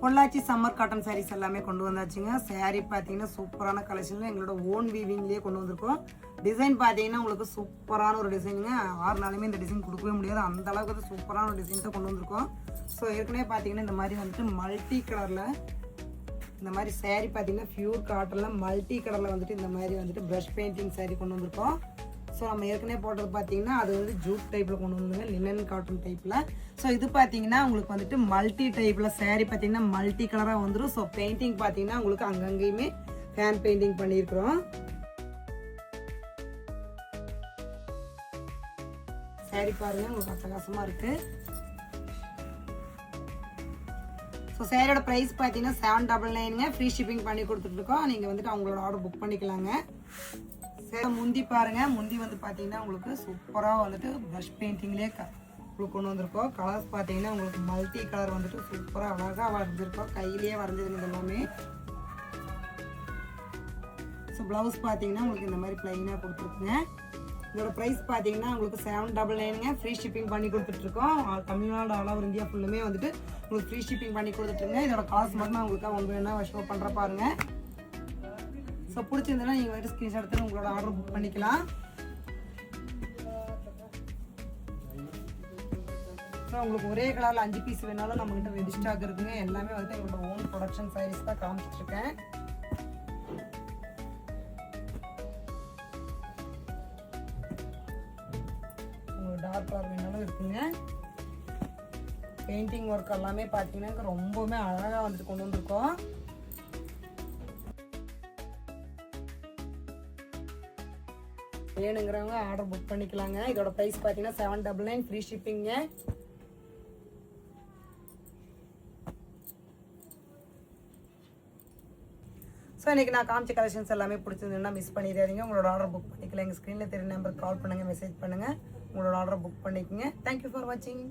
Pollachi summer cotton saris எல்லாமே கொண்டு வந்தாச்சுங்க. சாரீ பார்த்தீங்கன்னா சூப்பரான கலெக்ஷன்ல எங்களோட ஓன் வீவிங்லேயே கொண்டு வந்திருக்கோம். டிசைன் பார்த்தீங்கன்னா உங்களுக்கு சூப்பரான ஒரு டிசைனுங்க. 6 நாளுமே இந்த டிசைன் கொடுக்கவே முடியாது, அந்த அளவுக்கு சூப்பரான ஒரு டிசைன் தான் கொண்டு வந்திருக்கோம். ஸோ ஏற்கனவே பார்த்தீங்கன்னா இந்த மாதிரி வந்துட்டு மல்டி கலரில் இந்த மாதிரி சாரீ பார்த்தீங்கன்னா பியூர் காட்டனில் மல்டி கலரில் வந்துட்டு இந்த மாதிரி வந்துட்டு ப்ரஷ் பெயிண்டிங் சாரீ கொண்டு வந்திருக்கோம். ஸோ நம்ம ஏற்கனவே போட்டது பார்த்தீங்கன்னா அது வந்து ஜூட் டைப்பில் கொண்டு வந்துங்க, லினன் காட்டன் டைப்பில். ஸோ இது பார்த்தீங்கன்னா உங்களுக்கு வந்துட்டு மல்டி டைப்பில் சாரீ பார்த்தீங்கன்னா மல்டி கலராக வந்துடும். ஸோ பெயிண்டிங் பார்த்தீங்கன்னா உங்களுக்கு அங்கங்கேயுமே ஹேண்ட் பெயிண்டிங் பண்ணியிருக்கிறோம். சாரீ பாருங்க உங்களுக்கு அட்டகாசமாக இருக்குது. ஸோ சாரியோட ப்ரைஸ் பார்த்தீங்கன்னா 799ங்க. ஃப்ரீ ஷிப்பிங் பண்ணி கொடுத்துட்ருக்கோம். நீங்கள் வந்துட்டு அவங்களோட ஆர்டர் புக் பண்ணிக்கலாங்க. சரி, முந்தி பாருங்க. முந்தி வந்து பார்த்தீங்கன்னா உங்களுக்கு சூப்பராக வந்துட்டு ப்ரஷ் பெயிண்டிங்லேயே உங்களுக்கு கொண்டு வந்திருக்கோம். கலர்ஸ் பார்த்தீங்கன்னா உங்களுக்கு மல்டி கலர் வந்துட்டு சூப்பராக அழகாக வரைஞ்சிருக்கோம். கையிலேயே வரைஞ்சதுங்க எல்லாமே. ஸோ ப்ளவுஸ் பார்த்தீங்கன்னா உங்களுக்கு இந்த மாதிரி ப்ளைனாக கொடுத்துருக்குங்க. இதோட ப்ரைஸ் பார்த்தீங்கன்னா உங்களுக்கு 799ங்க. ஃப்ரீ ஷிப்பிங் பண்ணி கொடுத்துட்ருக்கோம். தமிழ்நாடு ஆல் ஓவர் இந்தியா ஃபுல்லுமே வந்துட்டு உங்களுக்கு ஃப்ரீ ஷிப்பிங் பண்ணி கொடுத்துட்ருங்க. இதோட காசு மட்டும் உங்களுக்கு ஒன்று வேணா ஷோ பண்ணுற பாருங்க. ஸோ பிடிச்சிருந்ததுன்னா நீங்கள் வந்துட்டு ஸ்க்ரீன்ஷாட் எடுத்து உங்களோட ஆர்டர் புக் பண்ணிக்கலாம். ஸோ உங்களுக்கு ஒரே கலரில் 5 பீஸ் வேணாலும் நம்மகிட்ட ரெடி ஸ்டாக் இருக்குங்க. எல்லாமே வந்துட்டு எங்களோட ஓன் ப்ரொடக்ஷன் சாரீஸ் தான் காமிச்சிட்ருக்கேன். உங்களுக்கு டார்க் கலர் வேணாலும் இருக்குங்க. பெயிண்டிங் ஒர்க் எல்லாமே பார்த்தீங்கன்னா ரொம்பவுமே அழகாக வந்துட்டு கொண்டு வந்திருக்கோம். வேணுங்கிறவங்க ஆர்டர் புக் பண்ணிக்கலாங்க. இதோட ப்ரைஸ் பார்த்தீங்கன்னா 799 ஃப்ரீ ஷிப்பிங்க. ஸோ இன்றைக்கி நான் காமிச்ச கலெக்ஷன்ஸ் எல்லாமே பிடிச்சிருந்ததுன்னா மிஸ் பண்ணிடாதீங்க. உங்களோட ஆர்டர் புக் பண்ணிக்கலாம். எங்கள் ஸ்க்ரீனில் தெரியும் நம்பருக்கு கால் பண்ணுங்கள், மெசேஜ் பண்ணுங்கள், உங்களோட ஆர்டர் புக் பண்ணிக்கோங்க. தேங்க்யூ ஃபார் வாட்சிங்.